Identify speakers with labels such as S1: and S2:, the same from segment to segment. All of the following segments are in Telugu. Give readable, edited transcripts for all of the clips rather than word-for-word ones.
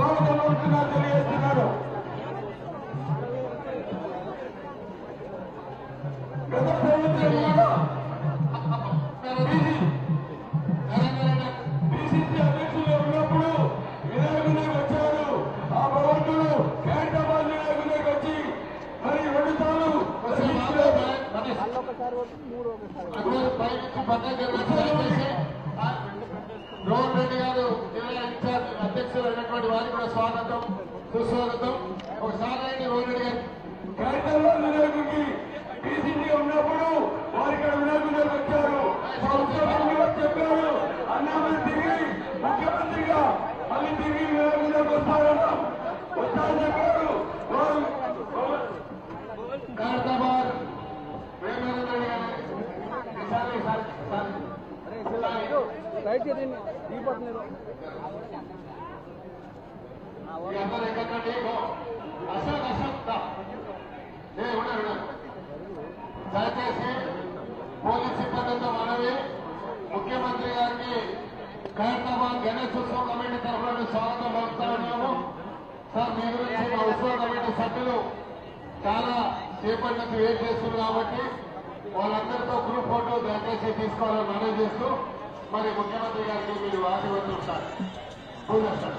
S1: స్వాగతం అవుతున్నారు తెలియజేస్తున్నారు. గత ప్రభుత్వంలో బీసీసీ అధ్యక్షులు ఉన్నప్పుడు వినాయకుడికి వచ్చారు. ఆ భగవంతుడు ఖైరతాబాద్ వినాయకుడికి వచ్చి మరి 2 సార్లు
S2: రోహన్ రెడ్డి గారు జిల్లా ఇన్ఛార్జ్ అధ్యక్షులు అయినటువంటి వారికి కూడా స్వాగతం సుస్వాగతం. ఒకసారి అయితే రోహన్ రెడ్డి గారు
S1: ఖైరతాబాద్ వినాయకుడికి బీసీసీ ఉన్నప్పుడు వారి ఇక్కడ వినాయకుడికి వచ్చారు. చెప్పారు అన్నామని తిరిగి ముఖ్యమంత్రిగా మళ్ళీ తిరిగి వినాయకుడికి వస్తారని చెప్పారు.
S2: ఖైరతాబాద్ వేమేంద్ర రెడ్డి గారు అందరూ ఎక్కడండి అసలు దయచేసి పోలీస్ సిబ్బందితో మనవి ముఖ్యమంత్రి గారికి ఖైరతాబాద్ గణేశోత్సవ కమిటీ తరఫున స్వాగతం పలుకుతా ఉన్నాము. సార్ మీ గురించి మా ఉత్సవ కమిటీ సభ్యులు చాలా సేపటి నుంచి వెయిట్ చేస్తున్నారు కాబట్టి వాళ్ళందరితో గ్రూప్ ఫోటో దయచేసి తీసుకోవాలని మనవి చేస్తూ మరి ముఖ్యమంత్రి గారికి మీరు ఆశీర్వదించారు సార్. పూజ సార్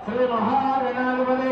S2: శ్రీ మహాగణాధిపతి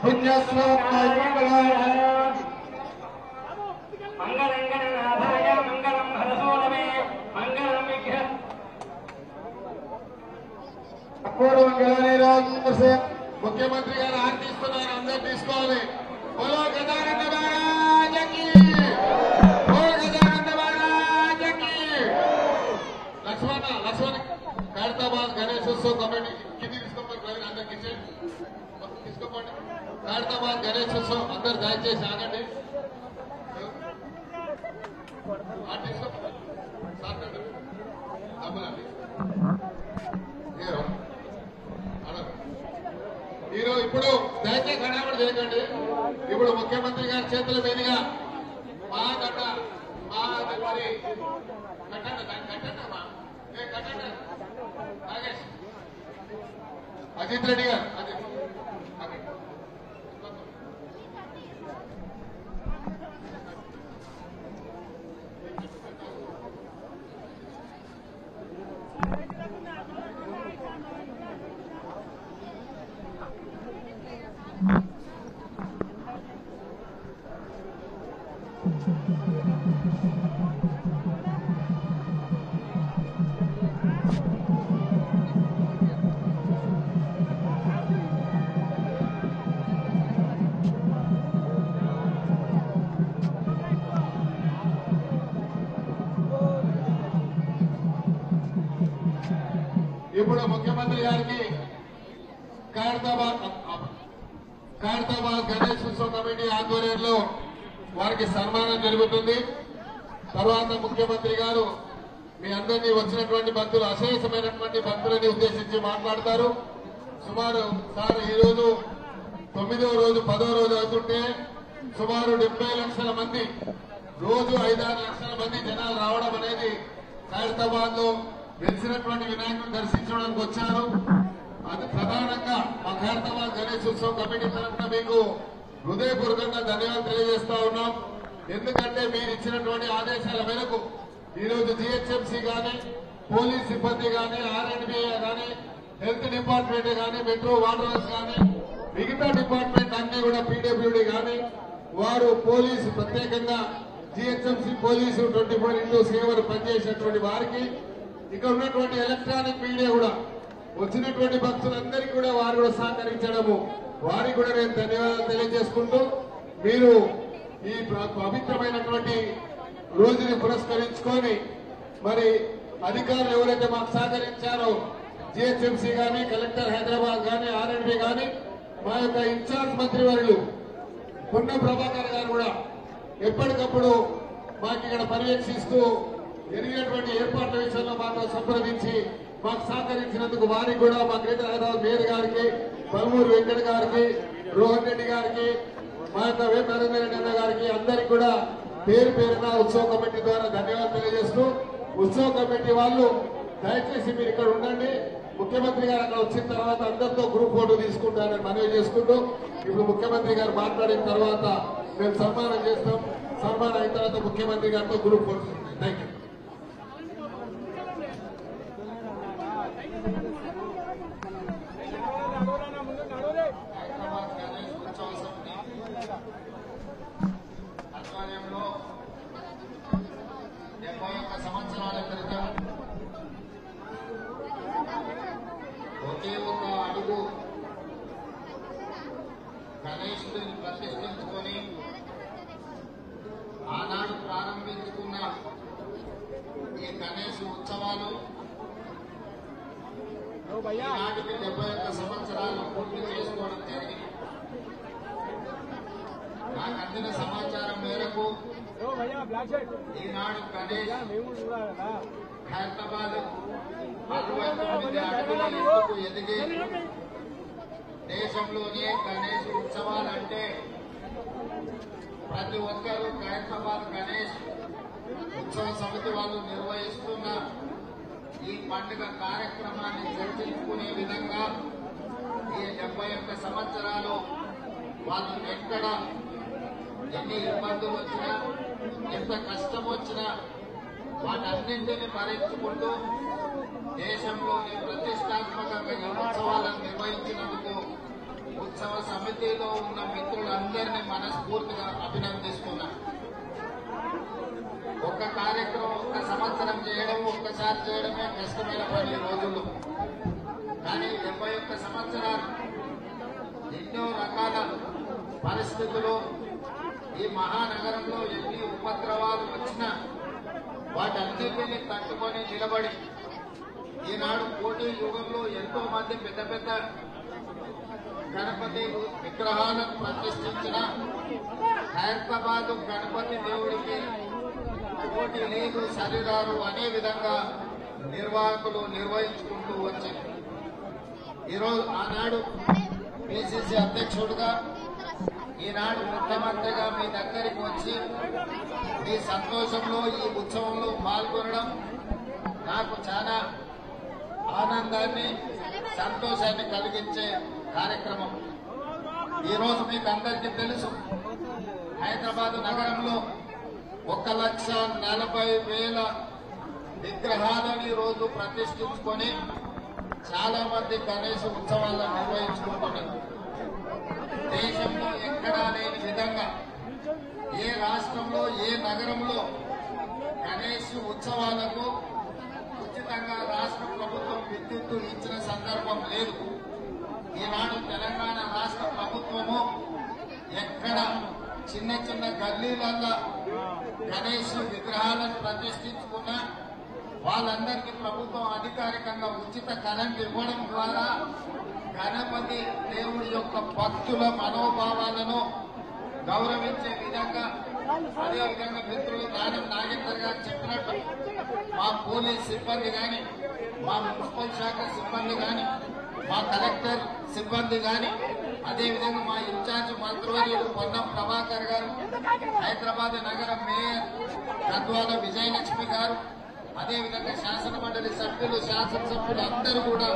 S2: పుణ్యశ్లోకాయ మంగళాయ
S3: మంగళంగళనాథాయ మంగళం హరసోనమే మంగళం విఘ్న
S2: అపూర్వంగానే రాజు ముఖ్యమంత్రి గారు ఆర్తిస్తున్నారు. అందరూ తీసుకోవాలి. బోలో గజానంద మహారాజకి, బోలో గజానంద మహారాజకి. లక్ష్మణ ఖైరతాబాద్ గణేశోత్సవ కమిటీ కింది తీసుకోమని అందరికి ఇచ్చేయండి. తీసుకోండి. ఖైరతాబాద్ గణేశోత్సవం అందరు దయచేసి ఆగండి. ఇప్పుడు దయచేసి హడావిడి చేయకండి. ఇప్పుడు ముఖ్యమంత్రి గారి చేతుల మీదుగా మా గడ్డ మరి కట్టండి, దాన్ని కట్టండమ్మా. కట్టండి నాగేష్, అజిత్ రెడ్డి గారు, ఇప్పుడు ముఖ్యమంత్రి గారికి ఖైరతాబాద్ గణేశోత్సవ కమిటీ ఆధ్వర్యంలో వారికి సన్మానం జరుగుతుంది. తర్వాత ముఖ్యమంత్రి గారు మీ అందరినీ వచ్చినటువంటి భక్తులు, అశేషమైనటువంటి భక్తులని ఉద్దేశించి మాట్లాడతారు. సుమారు సార్ ఈ రోజు 9వ రోజు 10వ రోజు అవుతుంటే సుమారు 70 లక్షల మంది, రోజు 5-6 లక్షల మంది జనాలు రావడం అనేది ఖైరతాబాద్ లో వెలిసినటువంటి వినాయకుడిని దర్శించడానికి వచ్చారు. అది ప్రధానంగా మా ఖైరతాబాద్ గణేశోత్సవ కమిటీ తరఫున మీకు హృదయపూర్వకంగా ధన్యవాదాలు తెలియజేస్తా ఉన్నాం. ఎందుకంటే మీరు ఇచ్చినటువంటి ఆదేశాల మేరకు ఈరోజు జిహెచ్ఎంసీ గానీ, పోలీస్ సిబ్బంది గానీ, ఆర్ఎండ్బిఏ గానీ, హెల్త్ డిపార్ట్మెంట్ గానీ, మెట్రో వాటర్స్ గానీ, మిగతా డిపార్ట్మెంట్ అన్ని కూడా పీడబ్ల్యూడీ గానీ, వారు పోలీసు ప్రత్యేకంగా జిహెచ్ఎంసీ పోలీసు 24/7 పనిచేసినటువంటి వారికి, ఇక్కడ ఉన్నటువంటి ఎలక్ట్రానిక్ మీడియా కూడా వచ్చినటువంటి భక్తులందరికీ కూడా వారు కూడా సహకరించడము, వారికి కూడా నేను ధన్యవాదాలు తెలియజేసుకుంటూ, మీరు ఈ పవిత్రమైనటువంటి రోజుని పురస్కరించుకొని మరి అధికారులు ఎవరైతే మాకు సహకరించారో జిహెచ్ఎంసీ గానీ, కలెక్టర్ హైదరాబాద్ గానీ, ఆర్ఎండ్బి గానీ, మా యొక్క ఇన్ఛార్జ్ మంత్రివర్యులు పొన్నం ప్రభాకర్ గారు కూడా ఎప్పటికప్పుడు మాకు ఇక్కడ పర్యవేక్షిస్తూ జరిగినటువంటి ఏర్పాట్ల విషయంలో మాతో సంప్రదించి మాకు సహకరించినందుకు వారికి కూడా మా గ్రేటర్ హైదరాబాద్ మేయర్ గారికి, పల్మూరు వెంకట గారికి, రోహన్ రెడ్డి గారికి, మా యొక్క వే నరేంద్ర రెడ్డి అన్న గారికి అందరికీ కూడా పేరు పేరున ఉత్సవ కమిటీ ద్వారా ధన్యవాదాలు తెలియజేస్తూ, ఉత్సవ కమిటీ వాళ్ళు దయచేసి మీరు ఇక్కడ ఉండండి. ముఖ్యమంత్రి గారు అక్కడ వచ్చిన తర్వాత అందరితో గ్రూప్ ఫోటో తీసుకుంటారని మనవి చేసుకుంటూ, ఇప్పుడు ముఖ్యమంత్రి గారు మాట్లాడిన తర్వాత మేము సన్మానం చేస్తాం. సన్మానం అయిన తర్వాత ముఖ్యమంత్రి గారితో గ్రూప్ ఫోటో. Thank you. ఆధ్వర్యంలో 71 సంవత్సరాల క్రితం ఒకే ఒక అడుగు గణేశుడిని ప్రతిష్ఠించుకొని ఆనాడు ప్రారంభించుకున్న ఈ గణేశ ఉత్సవాలు ఈనాటికి 71 సంవత్సరాలు పూర్తి చేసుకోవడం జరిగింది. నాకు అందిన సమాచారం మేరకు ఈనాడు గణేష్ ఖైరతాబాద్ 69 అడుగుల ఎత్తుకు ఎదిగి దేశంలోనే గణేష్ ఉత్సవాలంటే ప్రతి ఒక్కరూ ఖైరతాబాద్ గణేష్ ఉత్సవ సమితి వాళ్ళు నిర్వహిస్తున్న ఈ పండుగ కార్యక్రమాన్ని చర్చించుకునే విధంగా ఈ 71 సంవత్సరాలు వాళ్ళు ఎక్కడ ఎన్ని ఇబ్బందులు వచ్చినా, ఎంత కష్టం వచ్చినా వాటన్నింటినీ భరించుకుంటూ దేశంలోని ప్రతిష్టాత్మకంగా ఈ ఉత్సవాలను నిర్వహించినందుకు ఉత్సవ సమితిలో ఉన్న మిత్రులందరినీ మనస్ఫూర్తిగా అభినందిస్తున్నాను. ఒక కార్యక్రమం ఒక్క సంవత్సరం చేయడం, ఒక్కసారి చేయడమే కష్టమైన పని రోజుల్లో. కానీ 71 సంవత్సరాలు ఎన్నో రకాల పరిస్థితులు ఈ మహానగరంలో ఎన్ని ఉపద్రవాలు వచ్చినా వాటన్నిటిని తట్టుకొని నిలబడి ఈనాడు పోటీ యుగంలో ఎంతో మంది పెద్ద పెద్ద గణపతి విగ్రహాలను ప్రతిష్ఠించిన హైదరాబాద్ గణపతి దేవుడికి పోటీ లేదు సరిరారు అనే విధంగా నిర్వాహకులు నిర్వహించుకుంటూ వచ్చారు. ఈరోజు ఆనాడు పిసిసి అధ్యక్షుడిగా, ఈనాడు ముఖ్యమంత్రిగా మీ దగ్గరికి వచ్చి మీ సంతోషంలో ఈ ఉత్సవంలో పాల్గొనడం నాకు చాలా ఆనందాన్ని, సంతోషాన్ని కలిగించే కార్యక్రమం. ఈరోజు మీకు అందరికీ తెలుసు, హైదరాబాద్ నగరంలో 1,40,000 విగ్రహాలని రోజు ప్రతిష్ఠించుకొని చాలా మంది గణేశ ఉత్సవాలను నిర్వహించుకుంటున్నారు. దేశంలో ఎక్కడా లేని విధంగా ఏ రాష్ట్రంలో, ఏ నగరంలో గణేశ ఉత్సవాలకు ఉచితంగా రాష్ట్ర ప్రభుత్వం విద్యుత్తు ఇచ్చిన సందర్భం లేదు. ఈనాడు తెలంగాణ రాష్ట్ర ప్రభుత్వము ఎక్కడ చిన్న చిన్న గల్లీలలో గణేశ విగ్రహాలను ప్రతిష్ఠించుకున్న వాళ్ళందరికీ ప్రభుత్వం అధికారికంగా ఉచిత కరెంట్ ఇవ్వడం ద్వారా గణపతి దేవుడి యొక్క భక్తుల మనోభావాలను గౌరవించే విధంగా, అదేవిధంగా మిత్రులు దానం నాగేందర్ గారు చెప్పినట్టు మా పోలీస్ సిబ్బంది కానీ, మా మున్సిపల్ శాఖ సిబ్బంది కానీ, మా కలెక్టర్ సిబ్బంది కానీ, అదేవిధంగా మా ఇన్ఛార్జ్ మంత్రివర్యులు పొన్నం ప్రభాకర్ గారు, హైదరాబాద్ నగర మేయర్ గద్వాల విజయలక్ష్మి గారు, అదేవిధంగా శాసన మండలి సభ్యులు, శాసనసభ్యులు అందరూ కూడా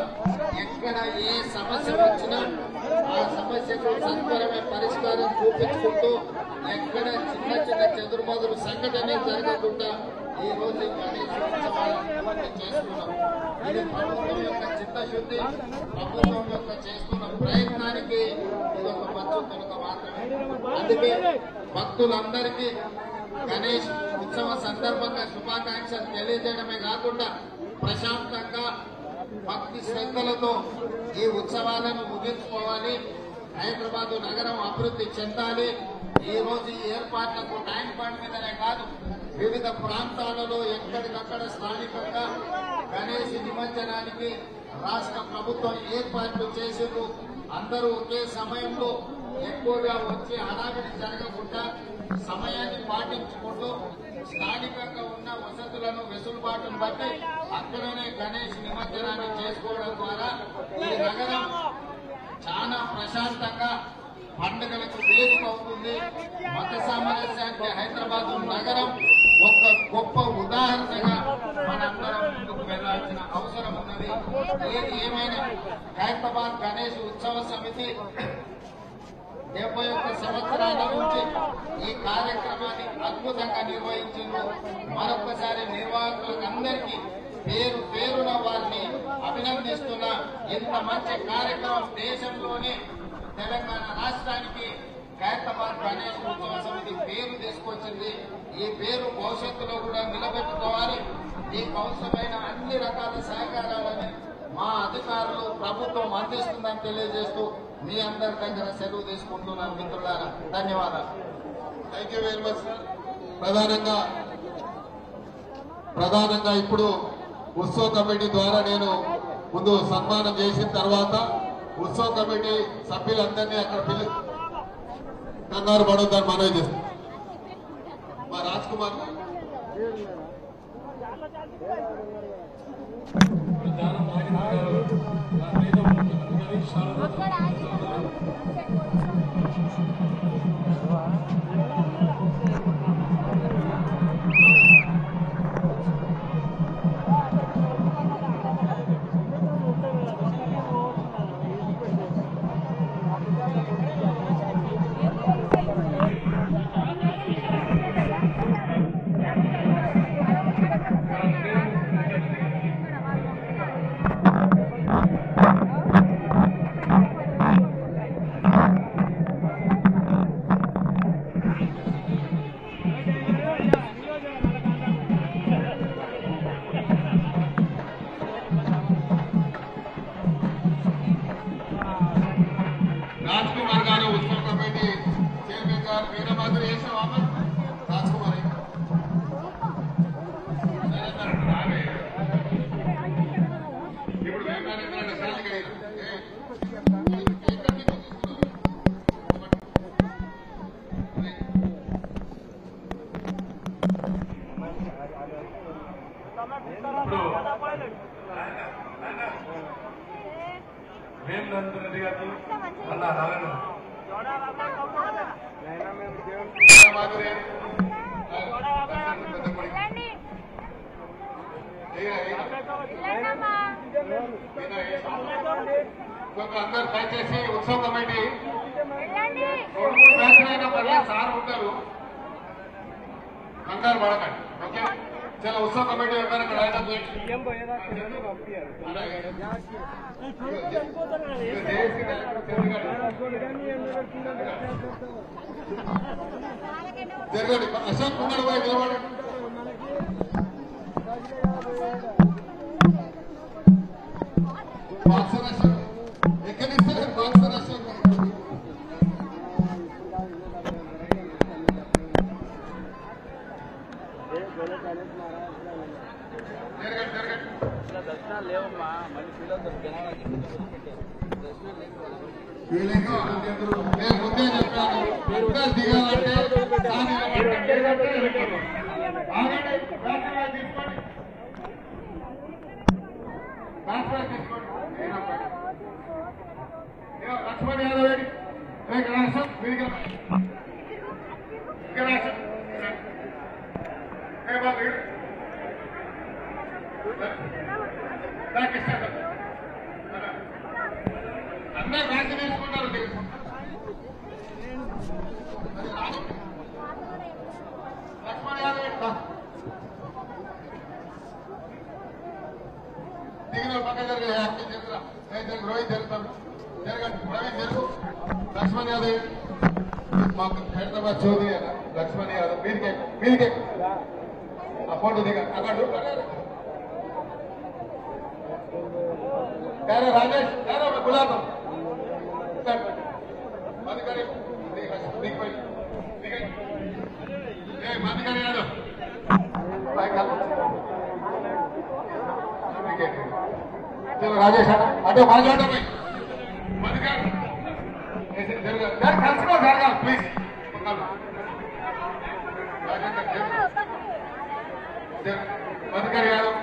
S2: ఎక్కడ ఏ సమస్య వచ్చినా ఆ సమస్యకు సత్వరమే పరిష్కారం చూపించుకుంటూ ఎక్కడ చిన్న చిన్న చెదురుమదురు సంఘటన జరగకుండా ఈ రోజు గణేశ ఉత్సవాలను చేస్తున్నాం. ఇది ప్రభుత్వం యొక్క చిత్తశుద్ధి, ప్రభుత్వం యొక్క చేస్తున్న ప్రయత్నానికి ఇది ఒక మచ్చు తొలక మాత్రమే. అందుకే భక్తులందరికీ గణేష్ ఉత్సవ సందర్భంగా శుభాకాంక్షలు తెలియజేయడమే కాకుండా ప్రశాంతంగా భక్తి శ్రద్ధలతో ఈ ఉత్సవాలను ముగించుకోవాలి. హైదరాబాద్ నగరం అభివృద్ధి చెందాలి. ఈ రోజు ఈ ఏర్పాట్లకు ట్యాంక్ బండ్ మీదనే కాదు, వివిధ ప్రాంతాలలో ఎక్కడికక్కడ స్థానికంగా గణేష్ నిమజ్జనానికి రాష్ట్ర ప్రభుత్వం ఏర్పాట్లు చేసేందుకు అందరూ ఒకే సమయంలో ఎక్కువగా వచ్చి హడావిడి జరగకుండా సమయాన్ని పాటించుకుంటూ స్థానికంగా ఉన్న వసతులను వెసులుబాటును బట్టి అక్కడనే గణేష్ నిమజ్జనాన్ని చేసుకోవడం ద్వారా ఈ నగరం చాలా ప్రశాంతంగా పండుగలకు వేదిక అవుతుంది. మత సామరస్యానికి హైదరాబాద్ నగరం ఒక గొప్ప ఉదాహరణగా మనందరం ముందుకు వెళ్లాల్సిన అవసరం ఉన్నది. ఏది ఏమైనా హైదరాబాద్ గణేష్ ఉత్సవ సమితి 71 సంవత్సరాల నుంచి ఈ కార్యక్రమాన్ని అద్భుతంగా నిర్వహించిండ్రు. మరొకసారి నిర్వాహకులకు అందరికీ పేరు పేరున వారిని అభినందిస్తున్నా. ఇంత మంచి కార్యక్రమం దేశంలోనే తెలంగాణ రాష్ట్రానికి ఖైరతాబాద్ గణేష్ ఉత్సవ సమితి పేరు తీసుకొచ్చింది. ఈ పేరు భవిష్యత్తులో కూడా నిలబెట్టుకోవాలి. మీకు అవసరమైన అన్ని రకాల సహకారాలని మా అధికారులు, ప్రభుత్వం అందిస్తుందని తెలియజేస్తూ మీ అందరి దగ్గర సెలవు తీసుకుంటున్నాను మిత్రులారా. ధన్యవాదాలు.
S4: Thank you very much. ప్రధానంగా ఇప్పుడు ఉత్సవ కమిటీ ద్వారా నేను ముందు సన్మానం చేసిన తర్వాత ఉత్సవ కమిటీ సభ్యులందరినీ అక్కడ పిలిచి కంగారు పడొద్దని మనవి చేస్తాం. మా రాజ్ కుమార్
S1: ఇప్పుడు వేమనందన్ రెడ్డి గారికి మన నారాయణ
S4: అందరు దయచేసి ఉత్సవ కమిటీ 2-3 బ్యాచ్లైనా పర్లేదు సార్ ఉంటారు, కంగారు పడకండి. ఓకే, చాలా ఉత్సవ కమిటీ ఎవరైనా ఇక్కడ ఆయన జరగండి. అశోక్ కుమార్ పోయి నిలబడండి. బాక్సర్ అశోక్ ఎక్కడి నుంచి బాక్సర్ అశోక్ జరగండి జరగండి.
S5: లేవమ్మా మళ్ళీ పిల్లలు
S4: నేను ముందే చెప్పాను, ఎక్కడ దిగాలంటే లక్ష్మణ్ యాదవ్ రెడ్డి రాష్ట్రం మీరు అందరూ రాజు తీసుకుంటారు. లక్ష్మణ్ యాదవ్ దిగిన పక్క జరగదు, యాక్టింగ్ జరుగుతా రోహిత్ జరుగుతాడు. జరగండి ప్రవీణ్ జరుగు. లక్ష్మణ్ యాదవ్ మాకు హైదరాబాద్ చౌదరి అన్న లక్ష్మణ్ యాదవ్ మీదికే ఆ ఫోటో దిగ అక్కడ రాజేష్ గులాబం మధుకరి మధుకరి యాదవ్ चलो राजेश अटो माట్లాడో भाई मधुकर कलसो जरगा please Madhukar Yadav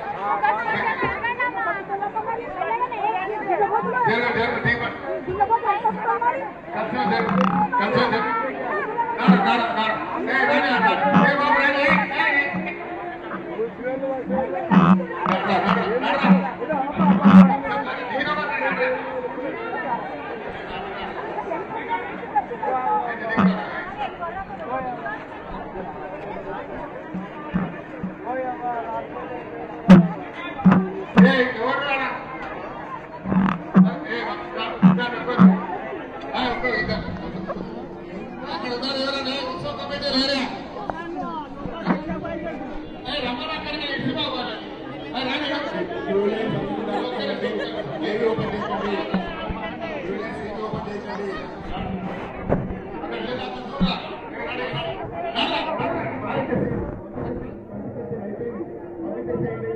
S1: Thank you.